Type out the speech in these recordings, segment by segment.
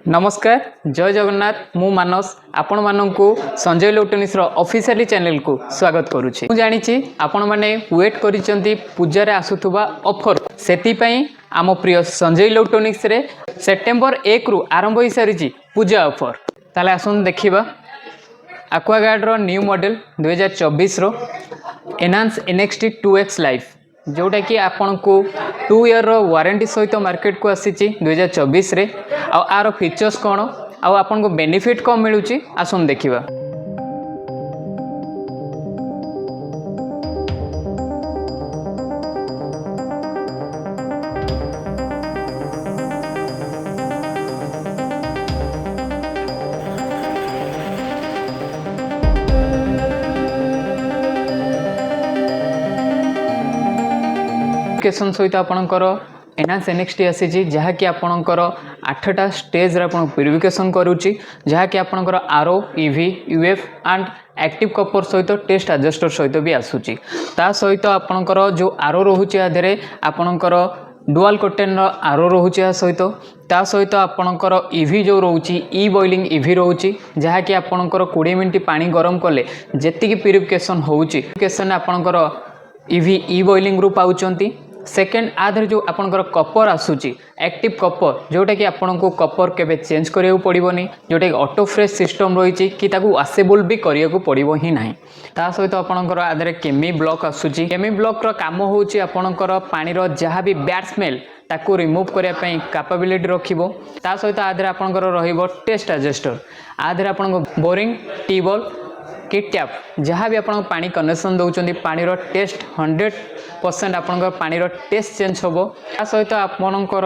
नमस्कार जय जगन्नाथ मु मानस आपण मानू संजय इलेक्ट्रोनिक्स ऑफिशियल चैनल को स्वागत करुच्ची। मु जानी आपण मैंने वेट करिसेंती पूजार आसुथुबा ऑफर सेतिपई आम प्रिय संजय इलेक्ट्रोनिक्स रे सेप्टेम्बर 1 रु आरंभ हो सारी पूजा ऑफर। ताले आसुन देखिबा एक्वागार्ड रो न्यू मॉडल 2024 रो एनहांस NXT 2X लाइफ जोटा कि आपन को 2 ईयर रो वारंटी सहित मार्केट को आसी 2024 रे आर फीचर्स कौन आपन को बेनिफिट कौन मिलूँ आसन देखिबा। केसन सहित आपणकर एनहांस NXT आसी जहाँकि आपणकर 8टा स्टेज रे आपण प्यूरिफिकेशन करूची जहाँकि आपणकर RO EV UF and active copper सहित टेस्ट एडजस्टर सहित भी आसूची। ता सहित आपणकर जो RO रोहुची आधरे आपणकर डुअल कर्टेन RO रोहुची सहित ता सहित आपणकर EV जो रोहुची ई बॉइलिंग EV रोहुची जहाँकि आपणकर 20 मिनिट पानी गरम कले जेतिकी प्यूरिफिकेशन होउची प्यूरिफिकेशन आपणकर EV ई बॉइलिंग रू पाउचंती। सेकेंड आधर जो आपणकर कपर आसूची एक्टिव कपर जोटा कि आपन को कपर केबे चेंज करिया पड़िबोनी जोटा कि ऑटो फ्रेश सिस्टम रही कि ताकू वाशेबल भी करिया पड़िबो ही नाही। ता सहित आपणकर आधरे केमी ब्लॉक आसूची केमी ब्लॉक रो काम होउची आपणकर पानी रो जहाँ भी बैड स्मेल ताकू रिमूव करिया पई कैपेबिलिटी रखिबो। ता सहित आधरे आपणकर रहिबो टेस्ट एडजस्टर आधरे आपन बोरिंग टीबल किट टैप जहाँ भी आप पानी कनेक्शन दौरान पानी टेस्ट 100% आपंकर पानी टेस्ट चेंज हम या सहित आपंकर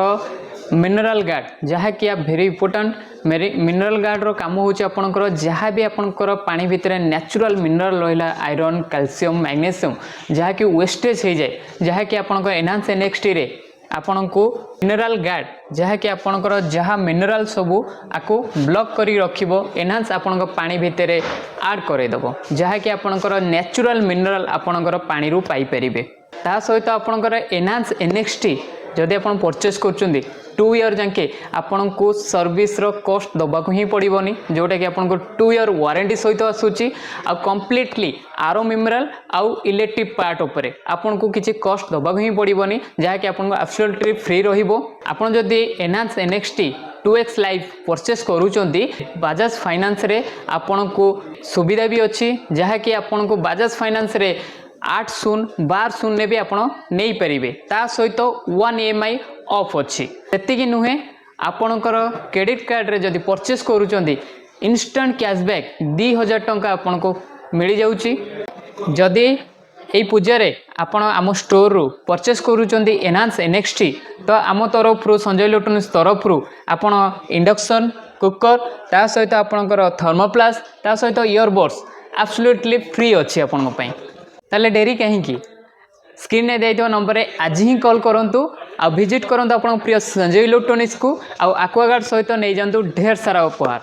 मिनरल गार्ड जहाँ कि भेरी इंपोर्टेंट मिनरल गार्ड रो काम होची आपंकर जहाँ भी आपंकर पानी भितर नेचुरल मिनरल रहा आयरन कैल्शियम मैग्नेशियम जहाँ कि वेस्टेज हो जाए जहाँ कि आपंकर एनहांस NXT रे आपण को मिनरल गार्ड जहाँ कि आपंकर जहाँ मिनरल सबू आपको ब्लॉक करी रखिबो एनहांस आपंकर पानी भितर ऐड करदेव जहाँ कि आपंकर नेचुरल मिनरल आपंकर पानी रू पाई परिबे। ता सहित आपंकर एनहांस NXT जदि आप परचेस कर 2 ईयर जाके आपन को सर्विस रो कॉस्ट दबाक ही पड़ोनी जोटा कि आपन को 2 ईयर वारंटी सहित आसूची आ कंप्लीटली RO मिनरल आउ इलेक्ट्रिक पार्ट उपरे आपन को किसी कॉस्ट दबाक ही पड़ोनी जहाँ कि आपन को एब्सोल्युटली फ्री रहिबो। आपन जदि enhance NXT 2X life purchase करूचंती बजाज फाइनेंस रे आपन को सुविधा भी अच्छी जहाँ कि आपन को बजाज फाइनेंस रे 8/12 ने भी आपण नहीं पारे ता सहित 1 EMI ऑफ अच्छी सेतिकी नुहे आपणकर क्रेडिट कार्ड रे जदि परचेस करूचंती इंस्टेंट कैशबैक 2000 टंका आपन को मिल जाउची। जदि एई पूजा रे आपण आम स्टोर रू परचेस करूचंती एनहांस NXT तो आम तरफ संजय इलेक्ट्रोनिक्स तरफ आपण इंडक्शन कुकर ता सहित आपणकर थर्मोप्लास ता सहित ईयरबड्स एब्सोल्युटली फ्री अच्छी आपण पई। ताले डेरी कहीं स्क्रीन ने दिया नंबर रे आज ही कॉल करंतु आ विजिट करंतु आपण प्रिय संजय इलेक्ट्रोनिक्स को आ एक्वागार्ड सहित नहीं जातु ढेर सारा उपहार।